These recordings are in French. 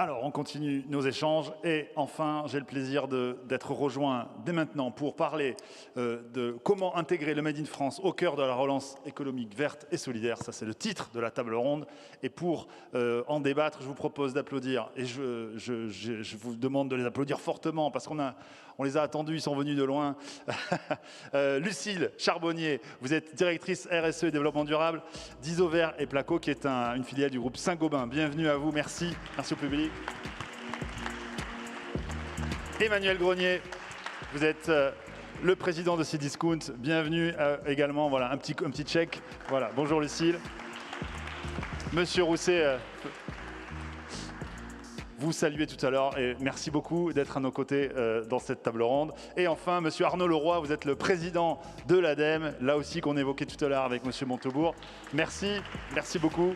Alors, on continue nos échanges et enfin, j'ai le plaisir d'être rejoint dès maintenant pour parler de comment intégrer le Made in France au cœur de la relance économique verte et solidaire. Ça, c'est le titre de la table ronde. Et pour en débattre, je vous propose d'applaudir et je vous demande de les applaudir fortement parce on les a attendus, ils sont venus de loin. Lucille Charbonnier, vous êtes directrice RSE et développement durable d'Isover et Placo, qui est une filiale du groupe Saint-Gobain. Bienvenue à vous, merci. Merci au public. Emmanuel Grenier, vous êtes le président de Cdiscount. Bienvenue également. Voilà, un petit chèque. Voilà, bonjour Lucille. Monsieur Rousset, vous saluez tout à l'heure et merci beaucoup d'être à nos côtés dans cette table ronde. Et enfin, monsieur Arnaud Leroy, vous êtes le président de l'ADEME, là aussi qu'on évoquait tout à l'heure avec monsieur Montebourg. Merci beaucoup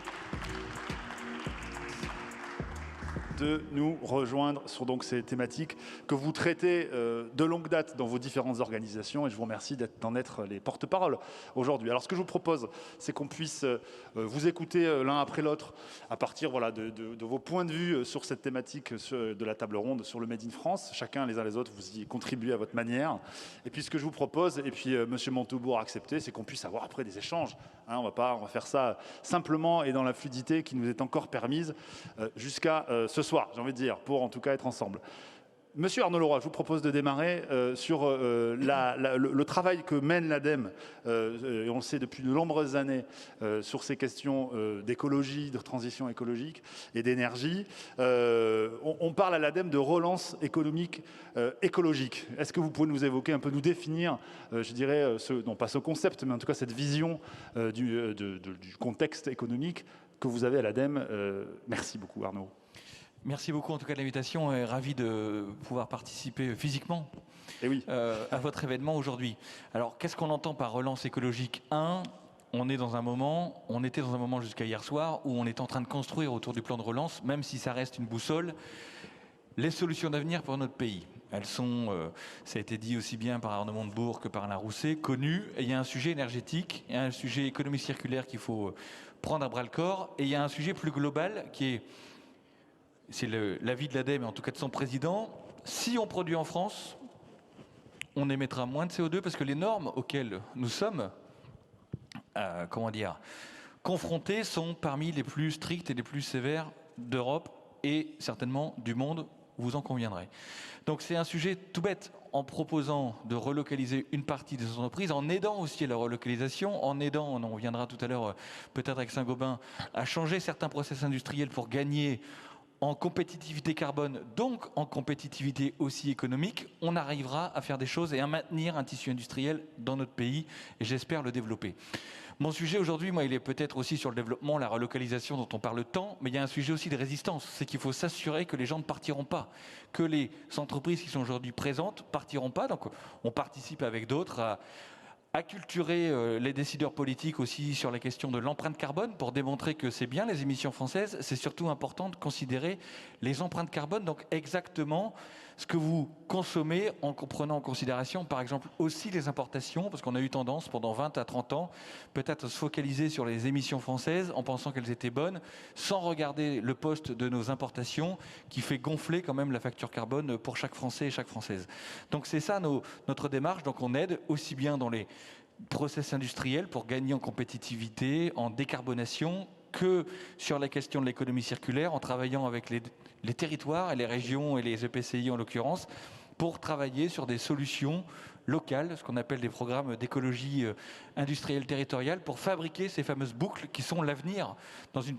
de nous rejoindre sur donc ces thématiques que vous traitez de longue date dans vos différentes organisations et je vous remercie d'en être les porte-parole aujourd'hui. Alors ce que je vous propose, c'est qu'on puisse vous écouter l'un après l'autre à partir voilà, de vos points de vue sur cette thématique de la table ronde sur le Made in France. Chacun les uns les autres, vous y contribuez à votre manière. Et puis ce que je vous propose, et puis monsieur Montebourg a accepté, c'est qu'on puisse avoir après des échanges. Hein, on va faire ça simplement et dans la fluidité qui nous est encore permise jusqu'à ce soir, j'ai envie de dire, pour en tout cas être ensemble. Monsieur Arnaud Leroy, je vous propose de démarrer sur le travail que mène l'ADEME, et on le sait depuis de nombreuses années, sur ces questions d'écologie, de transition écologique et d'énergie. On parle à l'ADEME de relance économique écologique. Est-ce que vous pouvez nous évoquer un peu, nous définir, je dirais, non pas ce concept, mais en tout cas cette vision du contexte économique que vous avez à l'ADEME. Merci beaucoup Arnaud. Merci beaucoup en tout cas de l'invitation et ravi de pouvoir participer physiquement à votre événement aujourd'hui. Alors qu'est-ce qu'on entend par relance écologique? On était dans un moment jusqu'à hier soir où on est en train de construire autour du plan de relance, même si ça reste une boussole, les solutions d'avenir pour notre pays. Elles sont, ça a été dit aussi bien par Arnaud Montebourg que par Alain Rousset, connues. Et il y a un sujet énergétique, il y a un sujet économie circulaire qu'il faut prendre à bras-le-corps, et il y a un sujet plus global qui est, c'est l'avis de l'ADEME, et en tout cas de son président, si on produit en France, on émettra moins de CO2 parce que les normes auxquelles nous sommes confrontés sont parmi les plus strictes et les plus sévères d'Europe et certainement du monde, vous en conviendrez. Donc c'est un sujet tout bête, en proposant de relocaliser une partie des entreprises, en aidant aussi à la relocalisation, en aidant, on en reviendra tout à l'heure peut-être avec Saint-Gobain, à changer certains process industriels pour gagner en compétitivité carbone, donc en compétitivité aussi économique, on arrivera à faire des choses et à maintenir un tissu industriel dans notre pays, et j'espère le développer. Mon sujet aujourd'hui, moi, il est peut-être aussi sur le développement, la relocalisation dont on parle tant, mais il y a un sujet aussi de résistance, c'est qu'il faut s'assurer que les gens ne partiront pas, que les entreprises qui sont aujourd'hui présentes ne partiront pas, donc on participe avec d'autres à acculturer les décideurs politiques aussi sur la question de l'empreinte carbone pour démontrer que c'est bien les émissions françaises, c'est surtout important de considérer les empreintes carbone, donc exactement ce que vous consommez en prenant en considération par exemple aussi les importations, parce qu'on a eu tendance pendant 20 à 30 ans peut-être à se focaliser sur les émissions françaises en pensant qu'elles étaient bonnes, sans regarder le poste de nos importations qui fait gonfler quand même la facture carbone pour chaque Français et chaque Française. Donc c'est ça notre démarche, donc on aide aussi bien dans les process industriels pour gagner en compétitivité, en décarbonation, que sur la question de l'économie circulaire, en travaillant avec les territoires et les régions et les EPCI en l'occurrence, pour travailler sur des solutions locales, ce qu'on appelle des programmes d'écologie industrielle territoriale, pour fabriquer ces fameuses boucles qui sont l'avenir dans une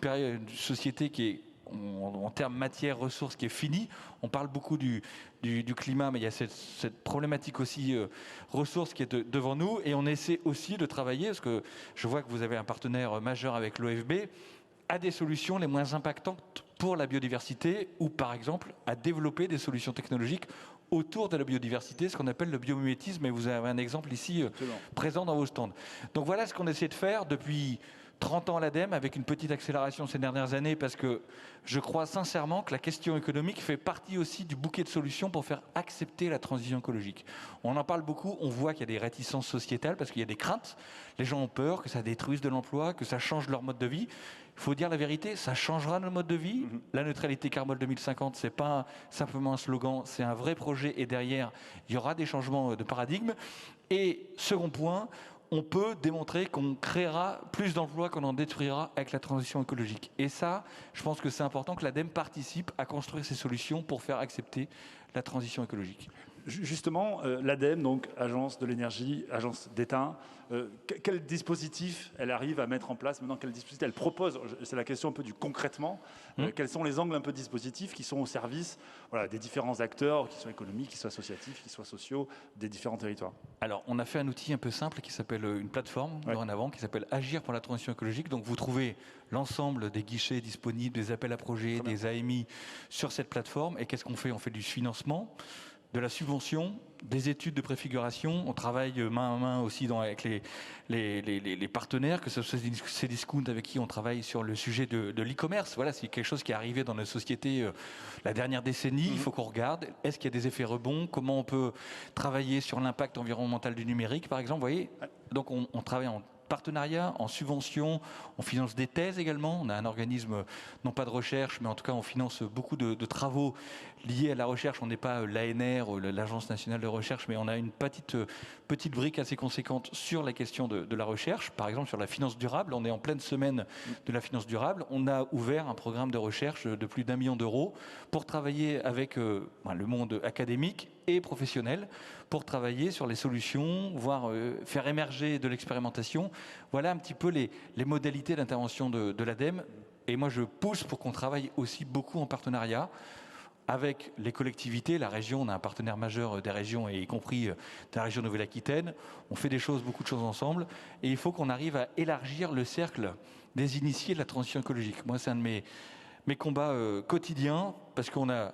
société qui est en termes matière, ressources, qui est finie. On parle beaucoup du climat, mais il y a cette problématique aussi ressources qui est devant nous, et on essaie aussi de travailler, parce que je vois que vous avez un partenaire majeur avec l'OFB, à des solutions les moins impactantes pour la biodiversité, ou par exemple à développer des solutions technologiques autour de la biodiversité, ce qu'on appelle le biomimétisme, et vous avez un exemple ici présent dans vos stands. Donc voilà ce qu'on essaie de faire depuis 30 ans à l'ADEME, avec une petite accélération ces dernières années, parce que je crois sincèrement que la question économique fait partie aussi du bouquet de solutions pour faire accepter la transition écologique. On en parle beaucoup, on voit qu'il y a des réticences sociétales, parce qu'il y a des craintes. Les gens ont peur que ça détruise de l'emploi, que ça change leur mode de vie. Il faut dire la vérité, ça changera notre mode de vie. La neutralité carbone 2050, ce n'est pas simplement un slogan, c'est un vrai projet, et derrière, il y aura des changements de paradigme. Et second point, on peut démontrer qu'on créera plus d'emplois qu'on en détruira avec la transition écologique. Et ça, je pense que c'est important que l'ADEME participe à construire ces solutions pour faire accepter la transition écologique. Justement, l'ADEME, donc agence de l'énergie, agence d'État, quel dispositif elle arrive à mettre en place maintenant? Quel dispositif elle propose? C'est la question un peu du concrètement. Quels sont les angles un peu dispositifs qui sont au service des différents acteurs, qui soient économiques, qui soient associatifs, qui soient sociaux, des différents territoires? Alors, on a fait un outil un peu simple qui s'appelle une plateforme, dorénavant, qui s'appelle Agir pour la transition écologique. Donc, vous trouvez l'ensemble des guichets disponibles, des appels à projets, des AMI sur cette plateforme. Et qu'est-ce qu'on fait? On fait du financement, de la subvention, des études de préfiguration. On travaille main à main aussi avec les partenaires, que ce soit Cdiscount avec qui on travaille sur le sujet de l'e-commerce. Voilà, c'est quelque chose qui est arrivé dans nos sociétés la dernière décennie. Il faut qu'on regarde, est-ce qu'il y a des effets rebonds? Comment on peut travailler sur l'impact environnemental du numérique, par exemple? Vous voyez, donc on travaille en partenariat, en subvention, on finance des thèses également. On a un organisme, non pas de recherche, mais en tout cas on finance beaucoup de travaux liés à la recherche. On n'est pas l'ANR, l'Agence nationale de recherche, mais on a une petite brique assez conséquente sur la question de la recherche. Par exemple, sur la finance durable, on est en pleine semaine de la finance durable. On a ouvert un programme de recherche de plus d'1 million d'euros pour travailler avec le monde académique et professionnel, pour travailler sur les solutions, voire faire émerger de l'expérimentation. Voilà un petit peu les modalités d'intervention de l'ADEME. Et moi, je pousse pour qu'on travaille aussi beaucoup en partenariat avec les collectivités. La région, on a un partenaire majeur des régions, et y compris de la région Nouvelle-Aquitaine. On fait beaucoup de choses ensemble. Et il faut qu'on arrive à élargir le cercle des initiés de la transition écologique. Moi, c'est un de mes combats quotidiens, parce qu'on a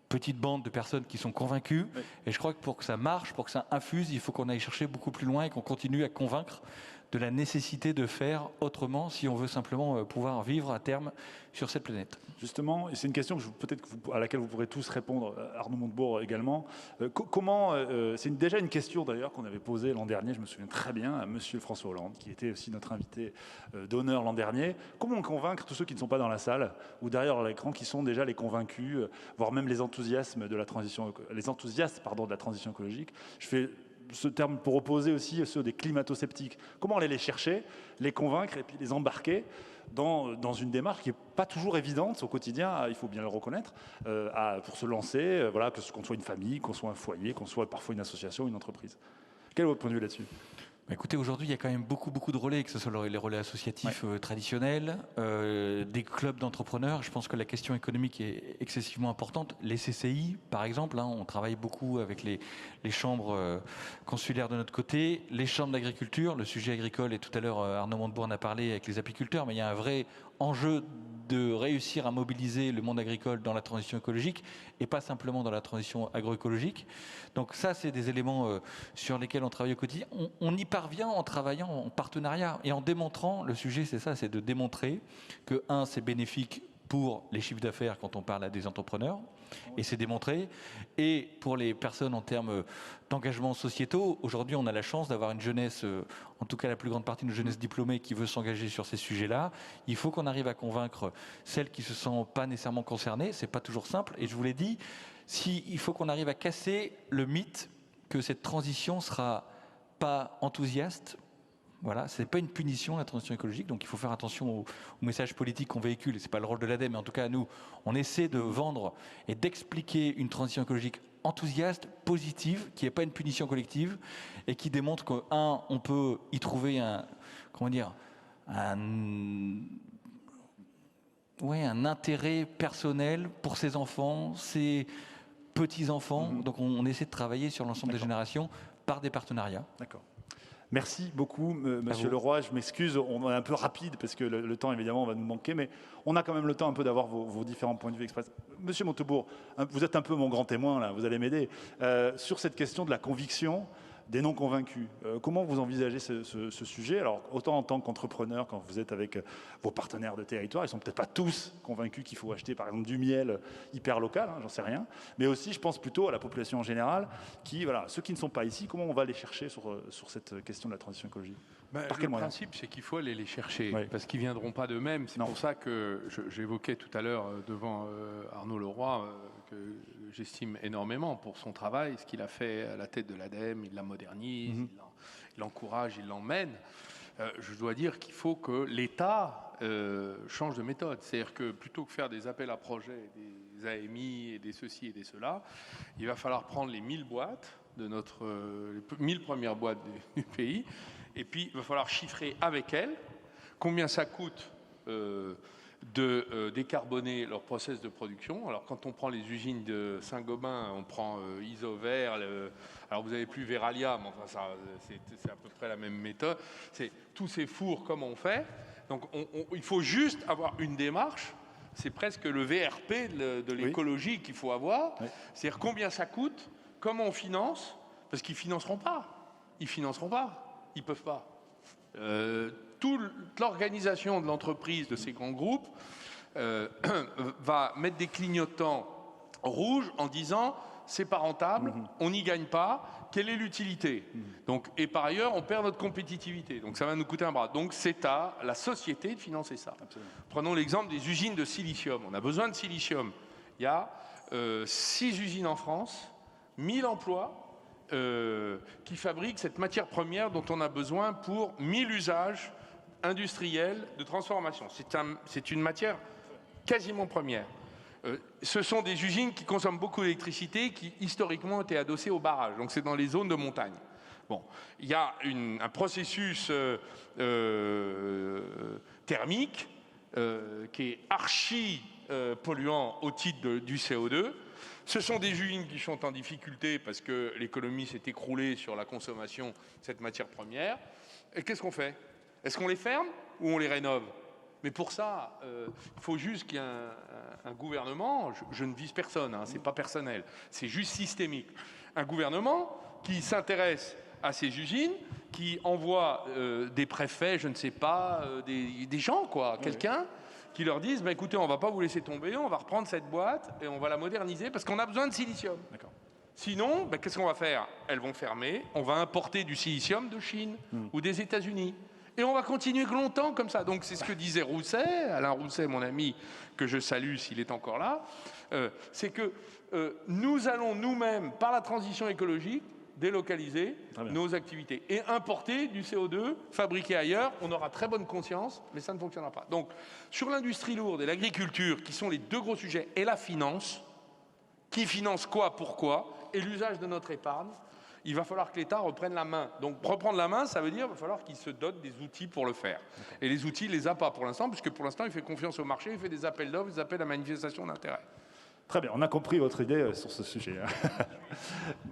petite bande de personnes qui sont convaincues. Et je crois que pour que ça marche, pour que ça infuse, il faut qu'on aille chercher beaucoup plus loin et qu'on continue à convaincre de la nécessité de faire autrement si on veut simplement pouvoir vivre à terme sur cette planète. Justement, et c'est une question à laquelle vous pourrez tous répondre, Arnaud Montebourg également. C'est déjà une question d'ailleurs qu'on avait posée l'an dernier, je me souviens très bien, à Monsieur François Hollande, qui était aussi notre invité d'honneur l'an dernier. Comment convaincre tous ceux qui ne sont pas dans la salle ou derrière l'écran, qui sont déjà les convaincus, voire même les enthousiastes de la transition écologique? Je fais ce terme pour opposer aussi ceux des climato-sceptiques. Comment aller les chercher, les convaincre et puis les embarquer dans une démarche qui n'est pas toujours évidente au quotidien, il faut bien le reconnaître, pour se lancer, qu'on soit une famille, qu'on soit un foyer, qu'on soit parfois une association, une entreprise. Quel est votre point de vue là-dessus? Écoutez, aujourd'hui, il y a quand même beaucoup de relais, que ce soit les relais associatifs traditionnels, des clubs d'entrepreneurs. Je pense que la question économique est excessivement importante. Les CCI, par exemple, on travaille beaucoup avec les chambres consulaires de notre côté, les chambres d'agriculture, le sujet agricole, et tout à l'heure Arnaud Montebourg en a parlé avec les apiculteurs, mais il y a un vrai enjeu de réussir à mobiliser le monde agricole dans la transition écologique et pas simplement dans la transition agroécologique. Donc ça, c'est des éléments sur lesquels on travaille au quotidien. On y parvient en travaillant en partenariat et en démontrant, le sujet c'est ça, c'est de démontrer que c'est bénéfique pour les chiffres d'affaires quand on parle à des entrepreneurs, et c'est démontré. Et pour les personnes en termes d'engagement sociétaux, aujourd'hui on a la chance d'avoir une jeunesse, en tout cas la plus grande partie de nos jeunesse diplômée, qui veut s'engager sur ces sujets-là. Il faut qu'on arrive à convaincre celles qui ne se sentent pas nécessairement concernées. C'est pas toujours simple. Et je vous l'ai dit, il faut qu'on arrive à casser le mythe que cette transition sera pas enthousiaste. Voilà, ce n'est pas une punition, la transition écologique, donc il faut faire attention au message politique qu'on véhicule. Ce n'est pas le rôle de l'ADEME, mais en tout cas, nous, on essaie de vendre et d'expliquer une transition écologique enthousiaste, positive, qui n'est pas une punition collective, et qui démontre on peut y trouver un intérêt personnel pour ses enfants, ses petits-enfants. Donc on essaie de travailler sur l'ensemble des générations par des partenariats. D'accord. Merci beaucoup, Monsieur Leroy. Je m'excuse, on est un peu rapide parce que le temps, évidemment, va nous manquer, mais on a quand même le temps un peu d'avoir vos différents points de vue express. Monsieur Montebourg, vous êtes un peu mon grand témoin, là, vous allez m'aider. Sur cette question de la conviction, des non convaincus. Comment vous envisagez ce sujet? Alors, autant en tant qu'entrepreneur, quand vous êtes avec vos partenaires de territoire, ils ne sont peut-être pas tous convaincus qu'il faut acheter, par exemple, du miel hyper local, hein, j'en sais rien. Mais aussi, je pense plutôt à la population en général, ceux qui ne sont pas ici, comment on va les chercher sur cette question de la transition écologique? Le principe, c'est qu'il faut aller les chercher, parce qu'ils ne viendront pas d'eux-mêmes. C'est pour ça que j'évoquais tout à l'heure devant Arnaud Leroy, que j'estime énormément pour son travail, ce qu'il a fait à la tête de l'ADEME, il la modernise, il l'encourage, il l'emmène. Je dois dire qu'il faut que l'État change de méthode. C'est-à-dire que plutôt que faire des appels à projets, des AMI et des ceci et des cela, il va falloir prendre les 1000 boîtes de les 1000 premières boîtes du pays, et puis il va falloir chiffrer avec elles combien ça coûte de décarboner leur process de production. Alors quand on prend les usines de Saint-Gobain, on prend Isover, alors vous n'avez plus Veralia, mais enfin c'est à peu près la même méthode. C'est tous ces fours, comment on fait. Donc il faut juste avoir une démarche, c'est presque le VRP de l'écologie qu'il faut avoir. C'est-à-dire combien ça coûte, comment on finance, parce qu'ils ne financeront pas. Ils ne peuvent pas. Toute l'organisation de l'entreprise, de ces grands groupes, va mettre des clignotants rouges en disant c'est pas rentable, on n'y gagne pas, quelle est l'utilité? Donc, et par ailleurs, on perd notre compétitivité. Donc ça va nous coûter un bras. Donc c'est à la société de financer ça. Absolument. Prenons l'exemple des usines de silicium. On a besoin de silicium. Il y a 6 usines en France, 1000 emplois, qui fabriquent cette matière première dont on a besoin pour 1000 usages industriels de transformation. C'est une matière quasiment première. Ce sont des usines qui consomment beaucoup d'électricité, qui historiquement étaient adossées aux barrages. Donc c'est dans les zones de montagne. Bon, il y a un processus thermique qui est archi polluant au titre du CO2. Ce sont des usines qui sont en difficulté parce que l'économie s'est écroulée sur la consommation de cette matière première. Et qu'est-ce qu'on fait? Est-ce qu'on les ferme ou on les rénove? Mais pour ça, il faut juste qu'il y ait un gouvernement, je ne vise personne, hein, c'est pas personnel, c'est juste systémique. Un gouvernement qui s'intéresse à ces usines, qui envoie des préfets, je ne sais pas, des gens, quoi, quelqu'un, qui leur disent bah, écoutez, on ne va pas vous laisser tomber, on va reprendre cette boîte et on va la moderniser parce qu'on a besoin de silicium. Sinon, bah, qu'est-ce qu'on va faire? Elles vont fermer, on va importer du silicium de Chine ou des États-Unis. Et on va continuer longtemps comme ça. Donc c'est ce que disait Rousset, Alain Rousset, mon ami, que je salue s'il est encore là, c'est que nous allons nous-mêmes, par la transition écologique, délocaliser nos activités et importer du CO2 fabriqué ailleurs. On aura très bonne conscience, mais ça ne fonctionnera pas. Donc, sur l'industrie lourde et l'agriculture, qui sont les deux gros sujets, et la finance, qui finance quoi, pourquoi, et l'usage de notre épargne, il va falloir que l'État reprenne la main. Donc, reprendre la main, ça veut dire qu'il va falloir qu'il se dote des outils pour le faire. Et les outils, il ne les a pas pour l'instant, puisque pour l'instant, il fait confiance au marché, il fait des appels d'offres, des appels à manifestation d'intérêt. Très bien, on a compris votre idée sur ce sujet.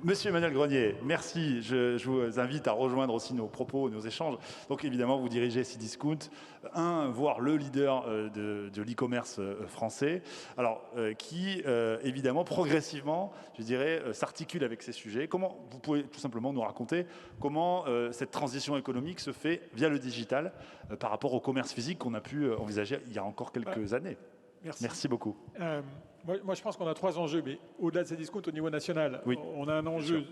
Monsieur Emmanuel Grenier, merci. Je vous invite à rejoindre aussi nos propos, nos échanges. Donc évidemment, vous dirigez Cdiscount, voire le leader de l'e-commerce français, alors qui évidemment progressivement, je dirais, s'articule avec ces sujets. Comment vous pouvez tout simplement nous raconter comment cette transition économique se fait via le digital par rapport au commerce physique qu'on a pu envisager il y a encore quelques années. Merci beaucoup. Moi, je pense qu'on a 3 enjeux, mais au-delà de Cdiscount, au niveau national, on a un enjeu de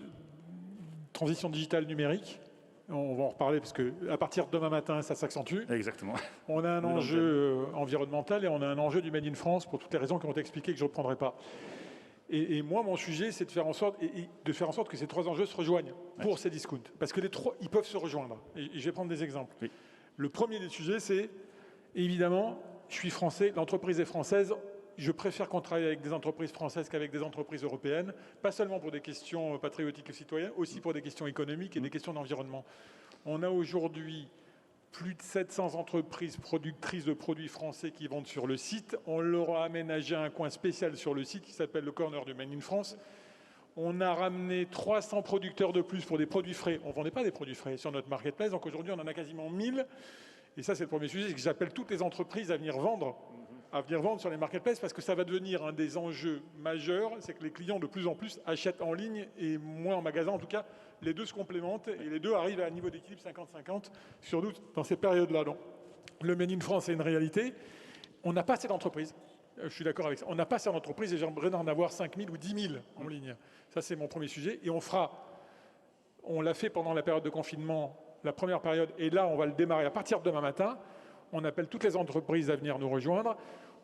transition digitale numérique. On va en reparler parce qu'à partir de demain matin, ça s'accentue. Exactement. On a un enjeu environnemental et on a un enjeu du Made in France pour toutes les raisons qui ont été expliquées que je ne reprendrai pas. Et moi, mon sujet, c'est de faire en sorte que ces 3 enjeux se rejoignent pour Cdiscount. Parce que les 3, ils peuvent se rejoindre. Et je vais prendre des exemples. Oui. Le premier des sujets, c'est évidemment, je suis français, l'entreprise est française. Je préfère qu'on travaille avec des entreprises françaises qu'avec des entreprises européennes, pas seulement pour des questions patriotiques et citoyennes, aussi pour des questions économiques et des questions d'environnement. On a aujourd'hui plus de 700 entreprises productrices de produits français qui vendent sur le site. On leur a aménagé un coin spécial sur le site qui s'appelle le Corner du Made in France. On a ramené 300 producteurs de plus pour des produits frais. On ne vendait pas des produits frais sur notre marketplace, donc aujourd'hui on en a quasiment 1000. Et ça, c'est le premier sujet, c'est que j'appelle toutes les entreprises à venir vendre à venir vendre sur les marketplaces parce que ça va devenir un des enjeux majeurs, c'est que les clients de plus en plus achètent en ligne et moins en magasin. En tout cas, les deux se complémentent et les deux arrivent à un niveau d'équilibre 50-50 sur nous dans ces périodes-là. Donc, le Made in France est une réalité. On n'a pas assez d'entreprises. Je suis d'accord avec ça. On n'a pas assez d'entreprises et j'aimerais en avoir 5 000 ou 10 000 en ligne. Ça, c'est mon premier sujet. Et on l'a fait pendant la période de confinement, la première période, et là, on va le démarrer à partir de demain matin. On appelle toutes les entreprises à venir nous rejoindre.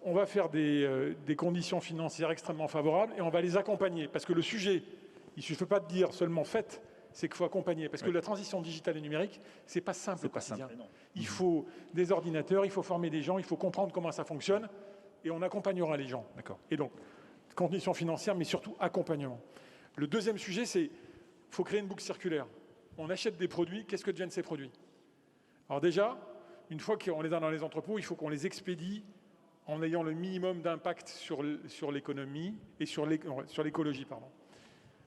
On va faire des conditions financières extrêmement favorables et on va les accompagner. Parce que le sujet, il ne suffit pas de dire seulement faites, c'est qu'il faut accompagner. Parce que la transition digitale et numérique, ce n'est pas simple au quotidien. Il faut des ordinateurs, il faut former des gens, il faut comprendre comment ça fonctionne et on accompagnera les gens. Et donc, conditions financières, mais surtout accompagnement. Le deuxième sujet, c'est qu'il faut créer une boucle circulaire. On achète des produits, qu'est-ce que deviennent ces produits? Alors déjà, une fois qu'on les a dans les entrepôts, il faut qu'on les expédie en ayant le minimum d'impact sur l'économie et sur l'écologie.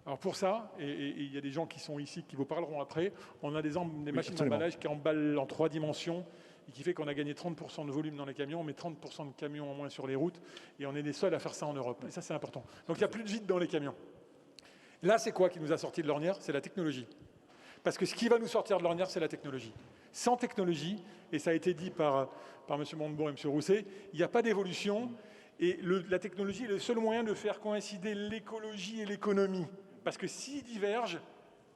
Alors pour ça, et il y a des gens qui sont ici qui vous parleront après, on a des machines d'emballage qui emballent en 3 dimensions et qui fait qu'on a gagné 30% de volume dans les camions, on met 30% de camions en moins sur les routes et on est les seuls à faire ça en Europe. Et ça, c'est important. Donc il n'y a plus de vide dans les camions. Là, c'est quoi qui nous a sorti de l'ornière? C'est la technologie. Parce que ce qui va nous sortir de l'ornière, c'est la technologie. Sans technologie, et ça a été dit par M. Montebourg et M. Rousset, il n'y a pas d'évolution. Et la technologie est le seul moyen de faire coïncider l'écologie et l'économie. Parce que s'ils divergent,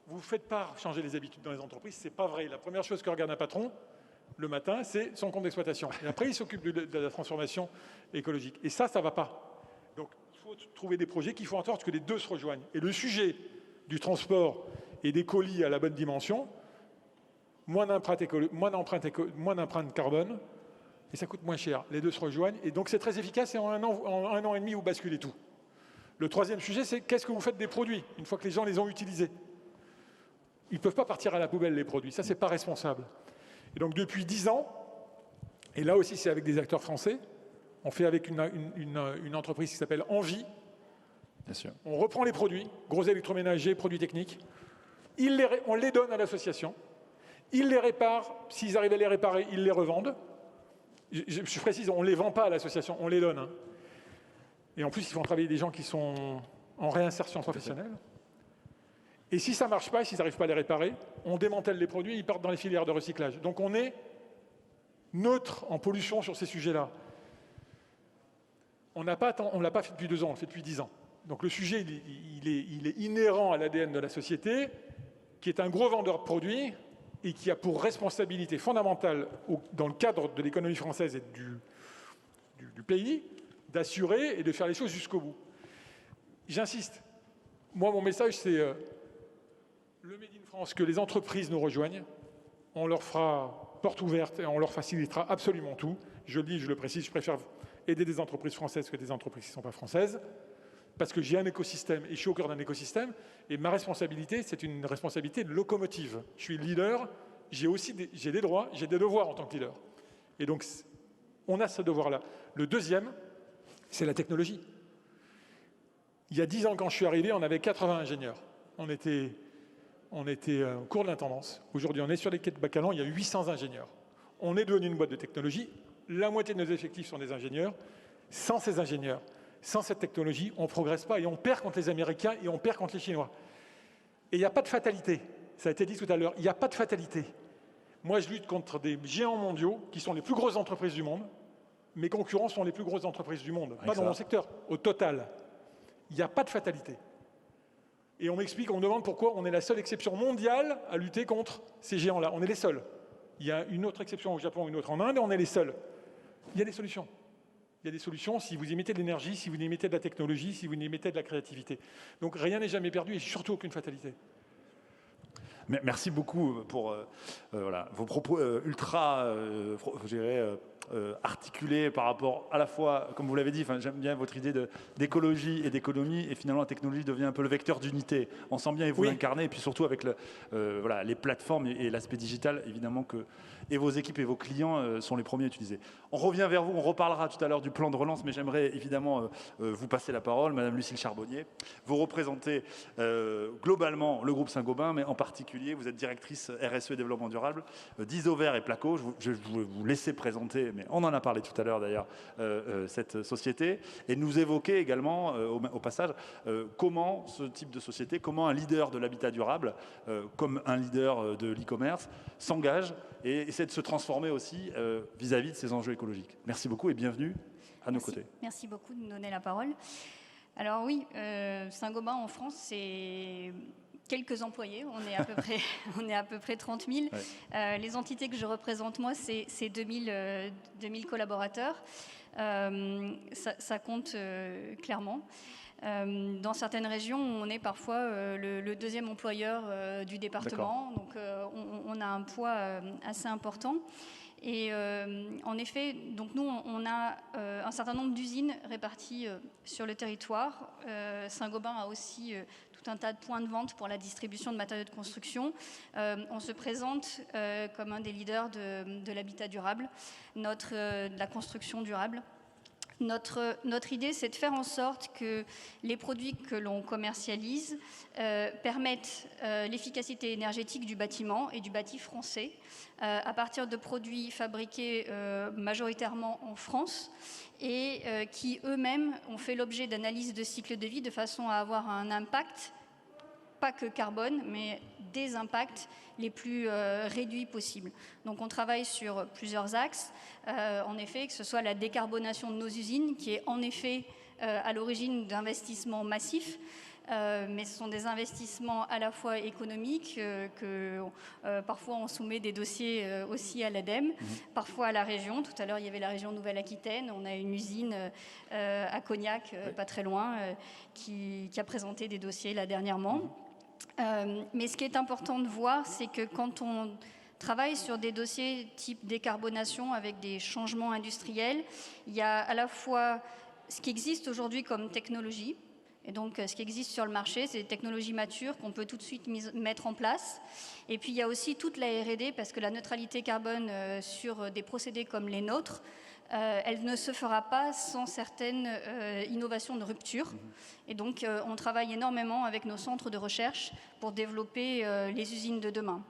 vous ne faites pas changer les habitudes dans les entreprises, ce n'est pas vrai. La première chose que regarde un patron, le matin, c'est son compte d'exploitation. Et après, il s'occupe de la transformation écologique. Et ça ne va pas. Donc, il faut trouver des projets qui font en sorte que les deux se rejoignent. Et le sujet du transport et des colis à la bonne dimension, moins d'empreinte carbone, et ça coûte moins cher. Les deux se rejoignent, et donc c'est très efficace, et en un an et demi, vous basculez tout. Le troisième sujet, c'est qu'est-ce que vous faites des produits, une fois que les gens les ont utilisés? Ils ne peuvent pas partir à la poubelle, les produits. Ça, c'est pas responsable. Et donc, depuis 10 ans, et là aussi, c'est avec des acteurs français, on fait avec une entreprise qui s'appelle Envie. Bien sûr. On reprend les produits, gros électroménagers, produits techniques, on les donne à l'association, ils les réparent, s'ils arrivent à les réparer, ils les revendent. Je précise, on ne les vend pas à l'association, on les donne. Hein. Et en plus, ils font travailler des gens qui sont en réinsertion professionnelle. Et si ça ne marche pas, et s'ils n'arrivent pas à les réparer, on démantèle les produits, ils partent dans les filières de recyclage. Donc on est neutre en pollution sur ces sujets-là. On ne l'a pas fait depuis 2 ans, on le fait depuis 10 ans. Donc le sujet, il est inhérent à l'ADN de la société, qui est un gros vendeur de produits et qui a pour responsabilité fondamentale, dans le cadre de l'économie française et du pays, d'assurer et de faire les choses jusqu'au bout. J'insiste. Moi, mon message, c'est le Made in France, que les entreprises nous rejoignent. On leur fera porte ouverte et on leur facilitera absolument tout. Je le dis, je le précise, je préfère aider des entreprises françaises que des entreprises qui ne sont pas françaises. Parce que j'ai un écosystème et je suis au cœur d'un écosystème. Et ma responsabilité, c'est une responsabilité de locomotive. Je suis leader, j'ai des droits, j'ai des devoirs en tant que leader. Et donc, on a ce devoir-là. Le deuxième, c'est la technologie. Il y a 10 ans, quand je suis arrivé, on avait 80 ingénieurs. On était au cours de l'intendance. Aujourd'hui, on est sur les quais de Bacalan, il y a 800 ingénieurs. On est devenu une boîte de technologie. La moitié de nos effectifs sont des ingénieurs. Sans ces ingénieurs, sans cette technologie, on ne progresse pas et on perd contre les Américains et on perd contre les Chinois. Et il n'y a pas de fatalité. Ça a été dit tout à l'heure, il n'y a pas de fatalité. Moi, je lutte contre des géants mondiaux qui sont les plus grosses entreprises du monde. Mes concurrents sont les plus grosses entreprises du monde. Pas dans mon secteur, au total. Il n'y a pas de fatalité. Et on m'explique, on me demande pourquoi on est la seule exception mondiale à lutter contre ces géants-là. On est les seuls. Il y a une autre exception au Japon, une autre en Inde, et on est les seuls. Il y a des solutions. Il y a des solutions si vous y mettez de l'énergie, si vous y mettez de la technologie, si vous y mettez de la créativité. Donc rien n'est jamais perdu et surtout aucune fatalité. Merci beaucoup pour vos propos ultra, je dirais, articulés par rapport à la fois, comme vous l'avez dit, j'aime bien votre idée d'écologie et d'économie, et finalement la technologie devient un peu le vecteur d'unité. On sent bien et vous l'incarnez, et puis surtout avec les plateformes et l'aspect digital, évidemment que et vos équipes et vos clients sont les premiers à utiliser. On revient vers vous, on reparlera tout à l'heure du plan de relance, mais j'aimerais évidemment vous passer la parole, Madame Lucille Charbonnier. Vous représentez globalement le groupe Saint-Gobain, mais en particulier, vous êtes directrice RSE et développement durable d'Isover et Placo. Je vais vous laisser présenter mais on en a parlé tout à l'heure d'ailleurs, cette société, et nous évoquer également, au passage, comment ce type de société, comment un leader de l'habitat durable, comme un leader de l'e-commerce, s'engage et essaie de se transformer aussi vis-à-vis de ces enjeux écologiques. Merci beaucoup et bienvenue à nos côtés. Merci beaucoup de me donner la parole. Alors oui, Saint-Gobain en France, c'est quelques employés, on est à peu près 30 000. Ouais. Les entités que je représente, moi, c'est 2000 collaborateurs. Ça compte clairement. Dans certaines régions, on est parfois le deuxième employeur du département, donc on a un poids assez important. Et en effet, donc nous, on a un certain nombre d'usines réparties sur le territoire. Saint-Gobain a aussi tout un tas de points de vente pour la distribution de matériaux de construction. On se présente comme un des leaders de l'habitat durable, de la construction durable. Notre idée, c'est de faire en sorte que les produits que l'on commercialise permettent l'efficacité énergétique du bâtiment et du bâti français à partir de produits fabriqués majoritairement en France et qui eux-mêmes ont fait l'objet d'analyses de cycle de vie de façon à avoir un impact, pas que carbone, mais des impacts les plus réduits possibles. Donc on travaille sur plusieurs axes, en effet, que ce soit la décarbonation de nos usines, qui est en effet à l'origine d'investissements massifs, mais ce sont des investissements à la fois économiques, parfois on soumet des dossiers aussi à l'ADEME, parfois à la région. Tout à l'heure, il y avait la région Nouvelle-Aquitaine, on a une usine à Cognac, pas très loin, qui a présenté des dossiers là dernièrement. Mais ce qui est important de voir, c'est que quand on travaille sur des dossiers type décarbonation avec des changements industriels, il y a à la fois ce qui existe aujourd'hui comme technologie, et donc ce qui existe sur le marché, c'est des technologies matures qu'on peut tout de suite mettre en place. Et puis il y a aussi toute la R&D, parce que la neutralité carbone sur des procédés comme les nôtres, elle ne se fera pas sans certaines innovations de rupture. Et donc, on travaille énormément avec nos centres de recherche pour développer les usines de demain.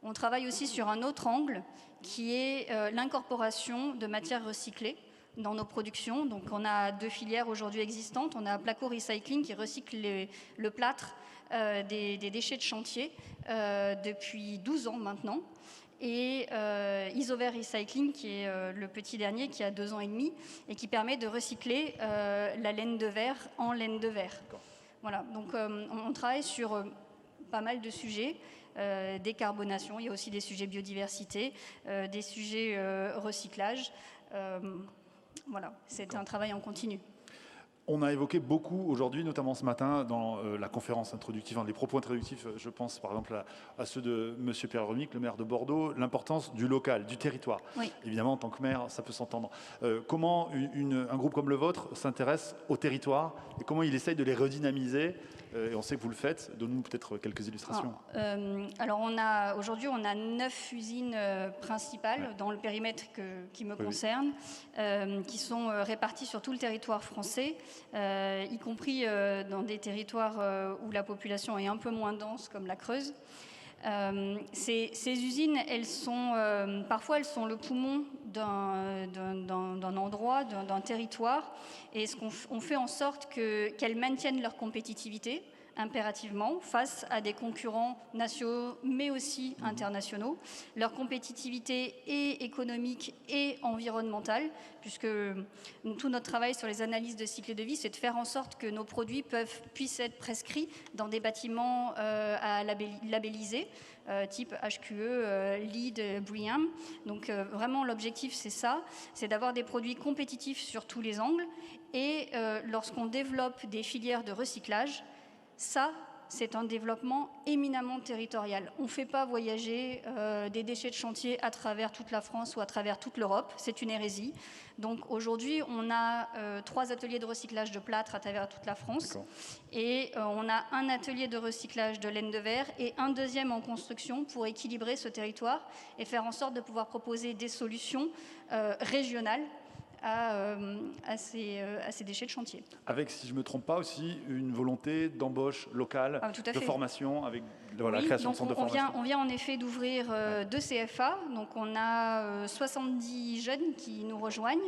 On travaille aussi sur un autre angle, qui est l'incorporation de matières recyclées dans nos productions. Donc, on a 2 filières aujourd'hui existantes. On a Placo Recycling qui recycle le plâtre des déchets de chantier depuis 12 ans maintenant. Et Isover Recycling, qui est le petit dernier, qui a 2 ans et demi, et qui permet de recycler la laine de verre en laine de verre. Voilà, donc on travaille sur pas mal de sujets, décarbonation, il y a aussi des sujets biodiversité, des sujets recyclage. Voilà, c'est un travail en continu. On a évoqué beaucoup aujourd'hui, notamment ce matin, dans la conférence introductive, les propos introductifs, je pense par exemple à ceux de M. Pierre Remic, le maire de Bordeaux, l'importance du local, du territoire. Oui. Évidemment, en tant que maire, ça peut s'entendre. Comment un groupe comme le vôtre s'intéresse au territoire et comment il essaye de les redynamiser et on sait que vous le faites. Donne-nous peut-être quelques illustrations. Alors aujourd'hui, on a 9 usines principales dans le périmètre qui me concerne, qui sont réparties sur tout le territoire français. Y compris dans des territoires où la population est un peu moins dense, comme la Creuse. Ces usines, parfois elles sont le poumon d'un endroit, d'un territoire, et on fait en sorte qu'elles maintiennent leur compétitivité impérativement face à des concurrents nationaux mais aussi internationaux. Leur compétitivité est économique et environnementale, puisque tout notre travail sur les analyses de cycle de vie, c'est de faire en sorte que nos produits puissent être prescrits dans des bâtiments à labellisés, type HQE, LEED, BREEAM. Donc vraiment l'objectif c'est ça, c'est d'avoir des produits compétitifs sur tous les angles, et lorsqu'on développe des filières de recyclage, ça, c'est un développement éminemment territorial. On ne fait pas voyager des déchets de chantier à travers toute la France ou à travers toute l'Europe. C'est une hérésie. Donc aujourd'hui, on a 3 ateliers de recyclage de plâtre à travers toute la France. Et on a un atelier de recyclage de laine de verre et un deuxième en construction pour équilibrer ce territoire et faire en sorte de pouvoir proposer des solutions régionales à ces déchets de chantier. Avec, si je ne me trompe pas, aussi une volonté d'embauche locale, Tout à de fait. formation, avec la Oui, création donc de centres de on formation. vient en effet d'ouvrir 2 CFA. Donc on a 70 jeunes qui nous rejoignent,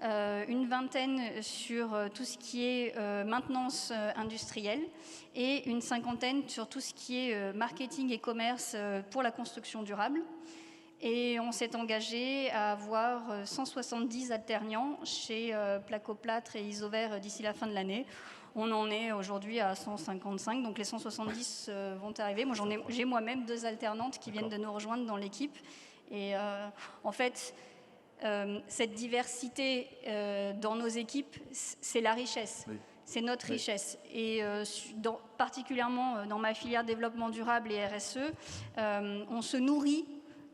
une vingtaine sur tout ce qui est maintenance industrielle et une cinquantaine sur tout ce qui est marketing et commerce pour la construction durable. Et on s'est engagé à avoir 170 alternants chez Placoplâtre et Isover d'ici la fin de l'année. On en est aujourd'hui à 155, donc les 170 vont arriver. Moi, j'ai moi-même 2 alternantes qui viennent de nous rejoindre dans l'équipe. Et en fait, cette diversité dans nos équipes, c'est la richesse. Oui. C'est notre richesse. Et particulièrement dans ma filière développement durable et RSE, on se nourrit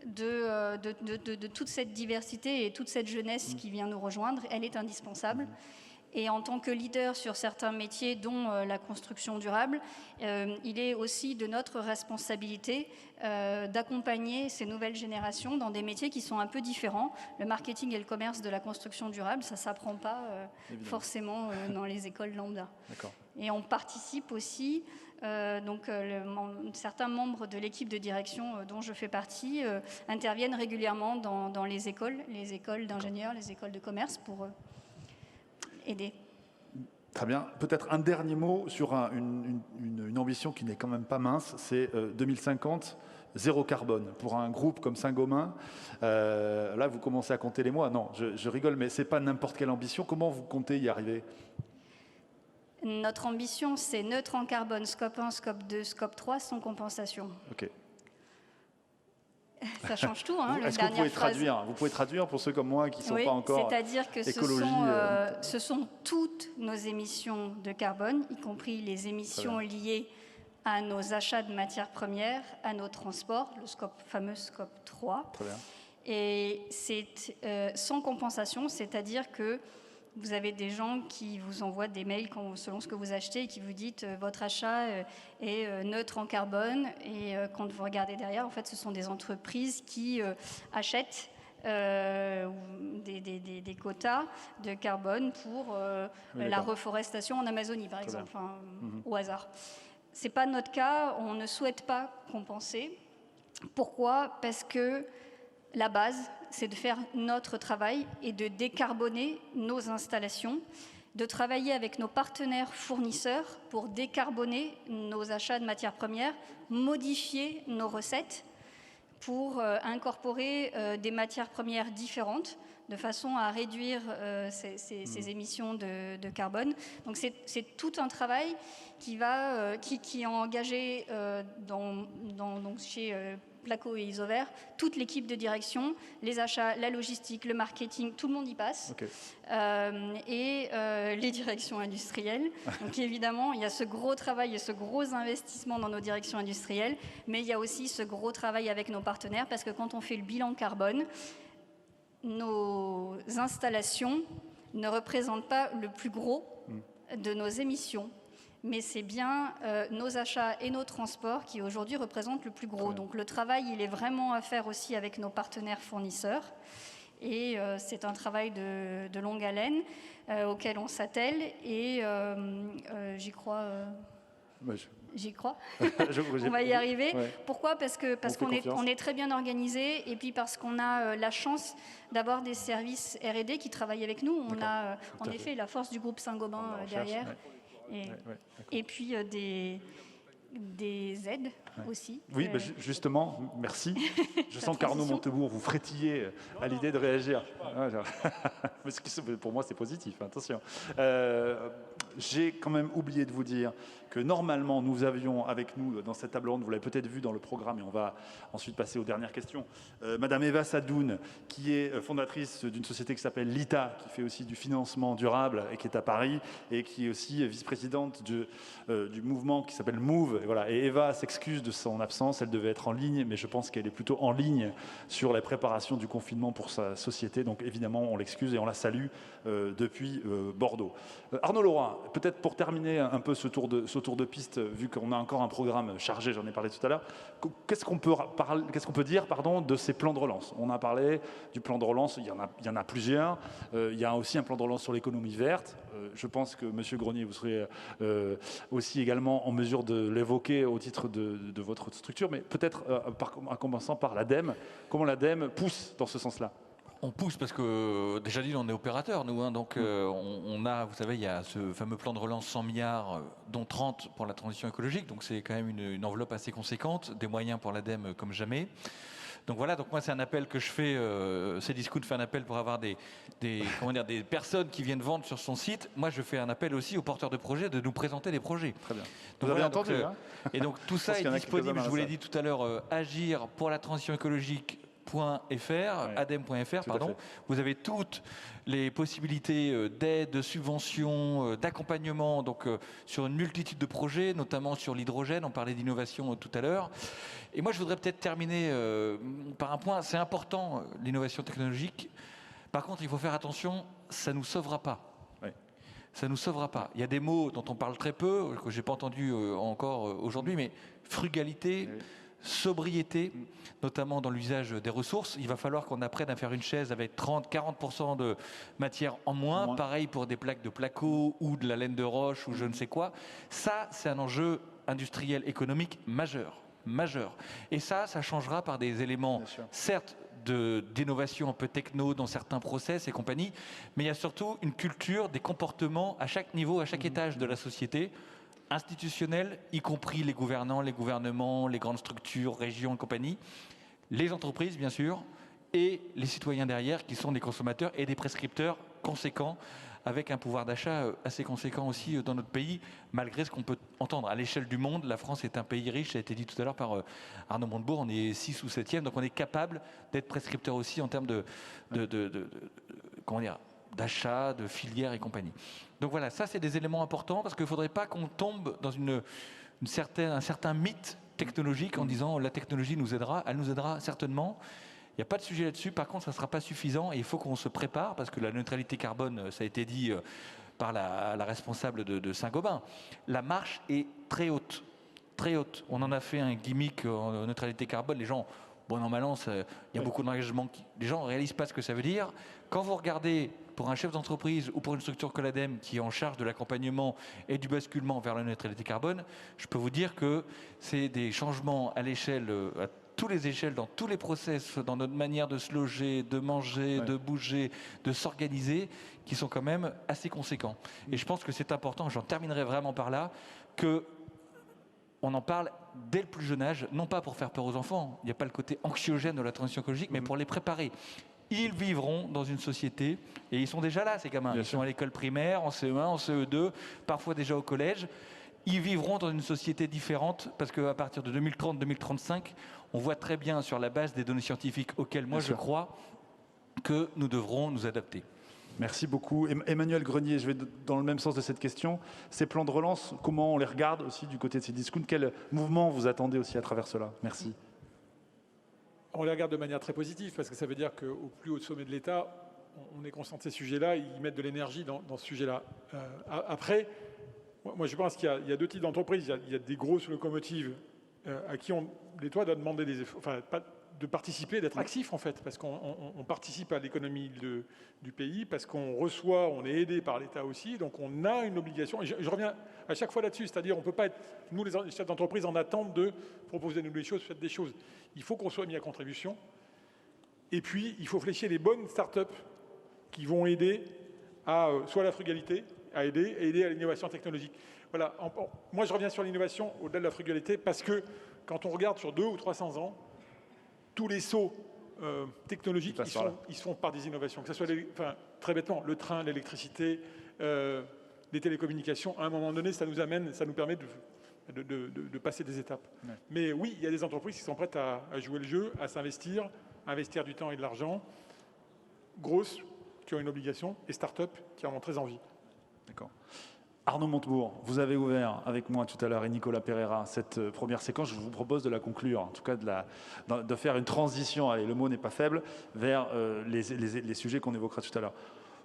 de toute cette diversité et toute cette jeunesse qui vient nous rejoindre. Elle est indispensable. Et en tant que leader sur certains métiers, dont la construction durable, il est aussi de notre responsabilité d'accompagner ces nouvelles générations dans des métiers qui sont un peu différents. Le marketing et le commerce de la construction durable, ça ne s'apprend pas forcément dans les écoles lambda. Et on participe aussi, certains membres de l'équipe de direction dont je fais partie interviennent régulièrement dans les écoles d'ingénieurs, les écoles de commerce pour aider. Très bien. Peut-être un dernier mot sur une ambition qui n'est quand même pas mince, c'est 2050, zéro carbone. Pour un groupe comme Saint-Gobain, là vous commencez à compter les mois. Non, je rigole, mais ce n'est pas n'importe quelle ambition. Comment vous comptez y arriver ? Notre ambition, c'est neutre en carbone, scope 1, scope 2, scope 3, sans compensation. Ok. Ça change tout, hein, Est-ce que vous pouvez traduire pour ceux comme moi qui ne sont pas encore c'est-à-dire que ce sont toutes nos émissions de carbone, y compris les émissions liées à nos achats de matières premières, à nos transports, le fameux scope 3. Très bien. Et c'est sans compensation, c'est-à-dire que vous avez des gens qui vous envoient des mails selon ce que vous achetez et qui vous disent votre achat est neutre en carbone. Et quand vous regardez derrière, en fait, ce sont des entreprises qui achètent des quotas de carbone pour la reforestation en Amazonie, par exemple, au hasard. Ce n'est pas notre cas, on ne souhaite pas compenser. Pourquoi ? Parce que la base, c'est de faire notre travail et de décarboner nos installations, de travailler avec nos partenaires fournisseurs pour décarboner nos achats de matières premières, modifier nos recettes pour incorporer des matières premières différentes de façon à réduire ces émissions de carbone. Donc c'est tout un travail qui est engagé chez Placo et Isover, toute l'équipe de direction, les achats, la logistique, le marketing, tout le monde y passe. Okay. Et les directions industrielles. Donc évidemment, il y a ce gros travail et ce gros investissement dans nos directions industrielles, mais il y a aussi ce gros travail avec nos partenaires, parce que quand on fait le bilan carbone, nos installations ne représentent pas le plus gros de nos émissions. Mais c'est bien nos achats et nos transports qui aujourd'hui représentent le plus gros. Donc le travail, il est vraiment à faire aussi avec nos partenaires fournisseurs. Et c'est un travail de longue haleine auquel on s'attelle. Et j'y crois. J'y crois. On va y arriver. Ouais. Pourquoi ? Parce qu'on est très bien organisé, et puis parce qu'on a la chance d'avoir des services R&D qui travaillent avec nous. On a en effet la force du groupe Saint-Gobain derrière. Et puis des aides aussi. Oui, justement, merci. Je sens qu'Arnaud Montebourg, vous frétillez à l'idée de réagir. Pour moi, c'est positif, attention. J'ai quand même oublié de vous dire que normalement, nous avions avec nous dans cette table ronde, vous l'avez peut-être vu dans le programme, et on va ensuite passer aux dernières questions, Madame Eva Sadoun, qui est fondatrice d'une société qui s'appelle LITA, qui fait aussi du financement durable et qui est à Paris, et qui est aussi vice-présidente du mouvement qui s'appelle MOVE. Et, voilà. Et Eva s'excuse de son absence, elle devait être en ligne, mais je pense qu'elle est plutôt en ligne sur la préparation du confinement pour sa société. Donc évidemment, on l'excuse et on la salue depuis Bordeaux. Arnaud Laurin, peut-être pour terminer un peu ce tour de piste, vu qu'on a encore un programme chargé, j'en ai parlé tout à l'heure, qu'est-ce qu'on peut dire de ces plans de relance? On a parlé du plan de relance, il y en a plusieurs. Il y a aussi un plan de relance sur l'économie verte. Je pense que, Monsieur Grenier, vous serez aussi également en mesure de l'évoquer au titre de votre structure, mais peut-être en commençant par l'ADEME. Comment l'ADEME pousse dans ce sens-là? On pousse parce que, déjà dit, on est opérateur, nous. Donc, on a, vous savez, il y a ce fameux plan de relance 100 milliards, dont 30 pour la transition écologique. Donc, c'est quand même une enveloppe assez conséquente, des moyens pour l'ADEME comme jamais. Donc voilà, donc moi c'est un appel que je fais, Cdiscount fait un appel pour avoir des personnes qui viennent vendre sur son site. Moi je fais un appel aussi aux porteurs de projets de nous présenter des projets. Très bien. Donc, vous avez entendu hein? Et donc tout ça est disponible, je vous l'ai dit tout à l'heure, agir pour la transition écologique. adem.fr, pardon. Vous avez toutes les possibilités d'aide, de subventions, d'accompagnement donc sur une multitude de projets, notamment sur l'hydrogène. On parlait d'innovation tout à l'heure. Et moi, je voudrais peut-être terminer par un point. C'est important, l'innovation technologique. Par contre, il faut faire attention, ça ne nous sauvera pas. Oui. Ça ne nous sauvera pas. Il y a des mots dont on parle très peu, que je n'ai pas entendu encore aujourd'hui, mais frugalité, oui. Sobriété, notamment dans l'usage des ressources. Il va falloir qu'on apprenne à faire une chaise avec 30-40% de matière en moins. Pareil pour des plaques de placo ou de la laine de roche ou je ne sais quoi. Ça, c'est un enjeu industriel, économique majeur. Et ça changera par des éléments, certes, d'innovation un peu techno dans certains process et compagnie, mais il y a surtout une culture des comportements à chaque niveau, à chaque étage de la société, institutionnels, y compris les gouvernants, les gouvernements, les grandes structures, régions et compagnie, les entreprises bien sûr, et les citoyens derrière qui sont des consommateurs et des prescripteurs conséquents, avec un pouvoir d'achat assez conséquent aussi dans notre pays, malgré ce qu'on peut entendre. À l'échelle du monde, la France est un pays riche, ça a été dit tout à l'heure par Arnaud Montebourg, on est 6 ou 7e, donc on est capable d'être prescripteur aussi en termes d'achat, de filières et compagnie. Donc voilà, ça c'est des éléments importants parce qu'il ne faudrait pas qu'on tombe dans un certain mythe technologique en disant la technologie nous aidera, elle nous aidera certainement. Il n'y a pas de sujet là-dessus, par contre ça ne sera pas suffisant et il faut qu'on se prépare parce que la neutralité carbone, ça a été dit par la responsable de Saint-Gobain, la marche est très haute, très haute. On en a fait un gimmick en neutralité carbone, les gens, bon normalement il y a beaucoup d'engagements, les gens ne réalisent pas ce que ça veut dire. Quand vous regardez pour un chef d'entreprise ou pour une structure que l'ADEME qui est en charge de l'accompagnement et du basculement vers la neutralité carbone, je peux vous dire que c'est des changements à l'échelle, à tous les échelles, dans tous les process, dans notre manière de se loger, de manger, de bouger, de s'organiser, qui sont quand même assez conséquents. Et je pense que c'est important, j'en terminerai vraiment par là, que on en parle dès le plus jeune âge, non pas pour faire peur aux enfants, il n'y a pas le côté anxiogène de la transition écologique, mais pour les préparer. Ils vivront dans une société, et ils sont déjà là, ces gamins. Ils sont à l'école primaire, en CE1, en CE2, parfois déjà au collège. Ils vivront dans une société différente, parce qu'à partir de 2030-2035, on voit très bien sur la base des données scientifiques auxquelles moi je crois que nous devrons nous adapter. Merci beaucoup. Emmanuel Grenier, je vais dans le même sens de cette question. Ces plans de relance, comment on les regarde aussi du côté de Cdiscount? Quel mouvement vous attendez aussi à travers cela? Merci. On les regarde de manière très positive, parce que ça veut dire qu'au plus haut sommet de l'État, on est conscient de ces sujets-là, ils mettent de l'énergie dans ce sujet-là. Après, moi je pense qu'il y a deux types d'entreprises. Il y a des grosses locomotives à qui l'État doit demander des efforts, enfin, de participer, d'être actif en fait, parce qu'on participe à l'économie du pays, parce qu'on reçoit, on est aidé par l'État aussi, donc on a une obligation. Et je reviens à chaque fois là-dessus, c'est-à-dire on ne peut pas être, nous les chefs d'entreprise, en attente de proposer nous des choses, faites des choses. Il faut qu'on soit mis à contribution, et puis il faut flécher les bonnes start-up qui vont aider à soit à la frugalité, à aider à l'innovation technologique. Voilà. Moi je reviens sur l'innovation au-delà de la frugalité, parce que quand on regarde sur 200 ou 300 ans, tous les sauts technologiques, ils se font par des innovations. Que ce soit, très bêtement, le train, l'électricité, les télécommunications. À un moment donné, ça nous permet de passer des étapes. Ouais. Mais oui, il y a des entreprises qui sont prêtes à jouer le jeu, à s'investir, à investir du temps et de l'argent. Grosses, qui ont une obligation, et start-up qui en ont très envie. D'accord. Arnaud Montebourg, vous avez ouvert avec moi tout à l'heure et Nicolas Pereira cette première séquence. Je vous propose de la conclure, en tout cas de faire une transition, allez, le mot n'est pas faible, vers les sujets qu'on évoquera tout à l'heure.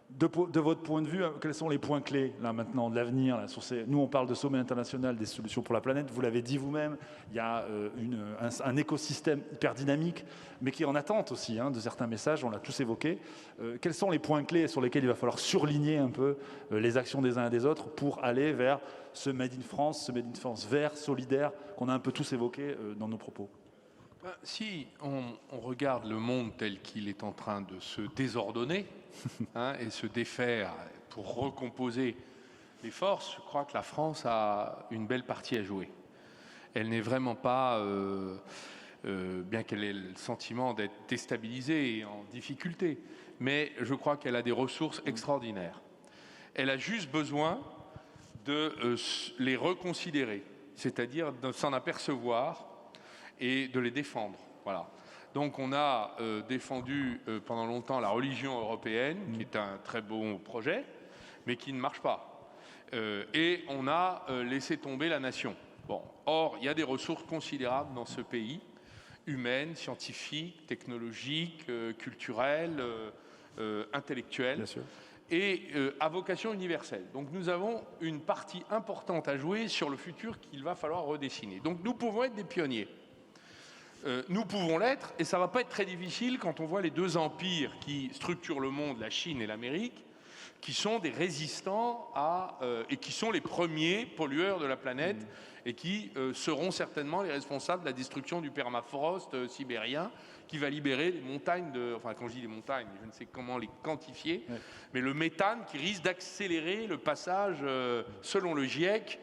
De votre point de vue, quels sont les points clés là maintenant de l'avenir là, Nous, on parle de sommet international des solutions pour la planète. Vous l'avez dit vous-même, il y a un écosystème hyper dynamique, mais qui est en attente aussi de certains messages. On l'a tous évoqué. Quels sont les points clés sur lesquels il va falloir surligner un peu les actions des uns et des autres pour aller vers ce Made in France, ce Made in France vert, solidaire, qu'on a un peu tous évoqué dans nos propos? Si on regarde le monde tel qu'il est en train de se désordonner et se défaire pour recomposer les forces, je crois que la France a une belle partie à jouer. Elle n'est vraiment pas, bien qu'elle ait le sentiment d'être déstabilisée et en difficulté, mais je crois qu'elle a des ressources extraordinaires. Elle a juste besoin de les reconsidérer, c'est-à-dire de s'en apercevoir et de les défendre. Voilà. Donc on a défendu pendant longtemps la religion européenne, qui est un très bon projet, mais qui ne marche pas. Et on a laissé tomber la nation. Bon. Or, il y a des ressources considérables dans ce pays, humaines, scientifiques, technologiques, culturelles, intellectuelles. Bien sûr. Et à vocation universelle. Donc nous avons une partie importante à jouer sur le futur qu'il va falloir redessiner. Donc nous pouvons être des pionniers. Nous pouvons l'être, et ça ne va pas être très difficile quand on voit les deux empires qui structurent le monde, la Chine et l'Amérique, qui sont des résistants et qui sont les premiers pollueurs de la planète et qui seront certainement les responsables de la destruction du permafrost sibérien qui va libérer les montagnes enfin quand je dis les montagnes, je ne sais comment les quantifier, mais le méthane qui risque d'accélérer le passage, selon le GIEC,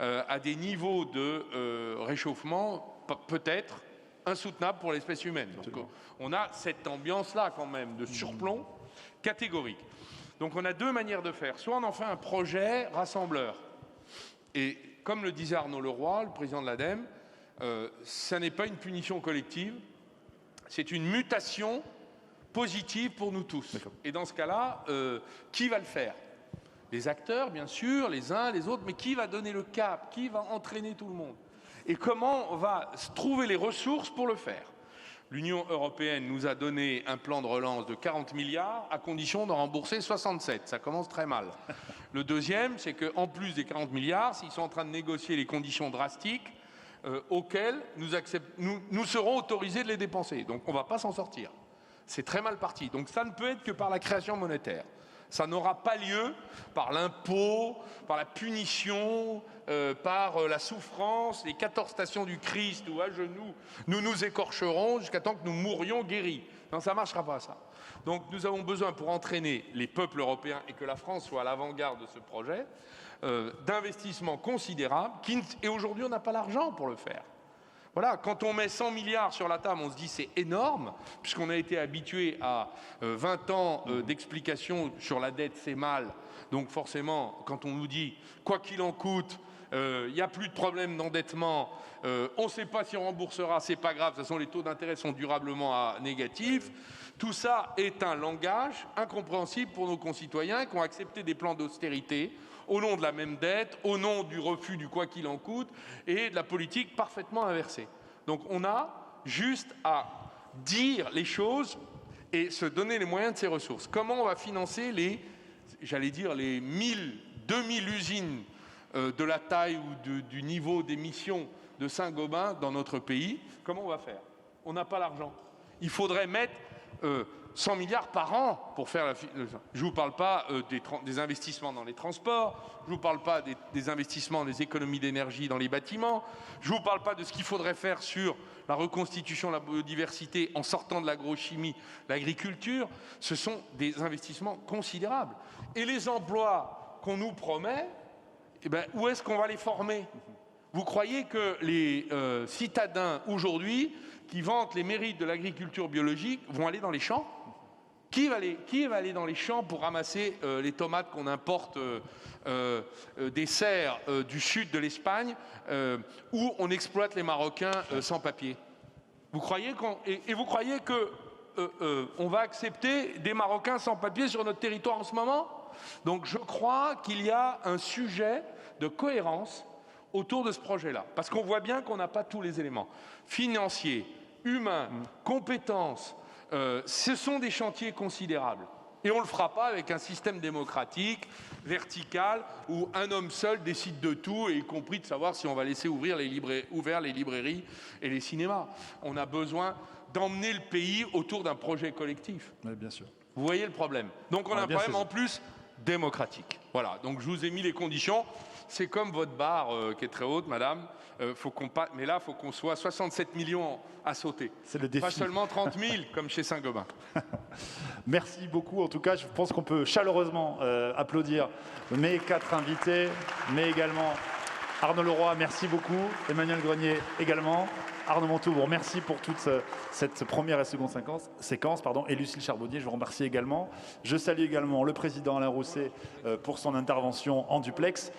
à des niveaux de réchauffement peut-être insoutenable pour l'espèce humaine. Donc, on a cette ambiance-là quand même de surplomb catégorique. Donc on a deux manières de faire. Soit on en fait un projet rassembleur. Et comme le disait Arnaud Leroy, le président de l'ADEME, ça n'est pas une punition collective, c'est une mutation positive pour nous tous. Et dans ce cas-là, qui va le faire? Les acteurs, bien sûr, les uns, les autres, mais qui va donner le cap? Qui va entraîner tout le monde? Et comment on va trouver les ressources pour le faire? L'Union européenne nous a donné un plan de relance de 40 milliards à condition d'en rembourser 67. Ça commence très mal. Le deuxième, c'est qu'en plus des 40 milliards, s'ils sont en train de négocier les conditions drastiques auxquelles nous serons autorisés de les dépenser. Donc on ne va pas s'en sortir. C'est très mal parti. Donc ça ne peut être que par la création monétaire. Ça n'aura pas lieu par l'impôt, par la punition, par la souffrance, les 14 stations du Christ où à genoux nous nous écorcherons jusqu'à temps que nous mourions guéris. Non, ça ne marchera pas ça. Donc nous avons besoin pour entraîner les peuples européens et que la France soit à l'avant-garde de ce projet, d'investissements considérables et aujourd'hui on n'a pas l'argent pour le faire. Voilà, quand on met 100 milliards sur la table, on se dit c'est énorme, puisqu'on a été habitué à 20 ans d'explications sur la dette, c'est mal. Donc forcément, quand on nous dit quoi qu'il en coûte, il n'y a plus de problème d'endettement, on ne sait pas si on remboursera, c'est pas grave, de toute façon les taux d'intérêt sont durablement négatifs. Tout ça est un langage incompréhensible pour nos concitoyens qui ont accepté des plans d'austérité au nom de la même dette, au nom du refus du quoi qu'il en coûte et de la politique parfaitement inversée. Donc on a juste à dire les choses et se donner les moyens de ces ressources. Comment on va financer les 1000, 2000 usines de la taille ou du niveau d'émission de Saint-Gobain dans notre pays? Comment on va faire? On n'a pas l'argent. Il faudrait mettre 100 milliards par an pour faire je ne vous parle pas des investissements dans les transports, je ne vous parle pas des investissements, des économies d'énergie dans les bâtiments, je ne vous parle pas de ce qu'il faudrait faire sur la reconstitution de la biodiversité en sortant de l'agrochimie, l'agriculture. Ce sont des investissements considérables. Et les emplois qu'on nous promet, où est-ce qu'on va les former? Vous croyez que les citadins aujourd'hui qui vantent les mérites de l'agriculture biologique vont aller dans les champs? Qui va aller dans les champs pour ramasser les tomates qu'on importe des serres du sud de l'Espagne où on exploite les Marocains sans papier? Vous croyez vous croyez que on va accepter des Marocains sans papier sur notre territoire en ce moment? Donc je crois qu'il y a un sujet de cohérence autour de ce projet-là. Parce qu'on voit bien qu'on n'a pas tous les éléments. Financiers, humains, compétences, ce sont des chantiers considérables. Et on ne le fera pas avec un système démocratique, vertical, où un homme seul décide de tout, et y compris de savoir si on va laisser ouverts les librairies et les cinémas. On a besoin d'emmener le pays autour d'un projet collectif. Oui, bien sûr. Vous voyez le problème. Donc on a un problème en plus démocratique. Voilà, donc je vous ai mis les conditions. C'est comme votre barre qui est très haute, madame. Mais là, il faut qu'on soit 67 millions à sauter. C'est le défi. Pas seulement 30 000, comme chez Saint-Gobain. Merci beaucoup. En tout cas, je pense qu'on peut chaleureusement applaudir mes 4 invités, mais également Arnaud Leroy, merci beaucoup. Emmanuel Grenier également. Arnaud Montaubourg, merci pour toute cette première et seconde séquence. Et Lucille Charbonnier, je vous remercie également. Je salue également le président Alain Rousset pour son intervention en duplex.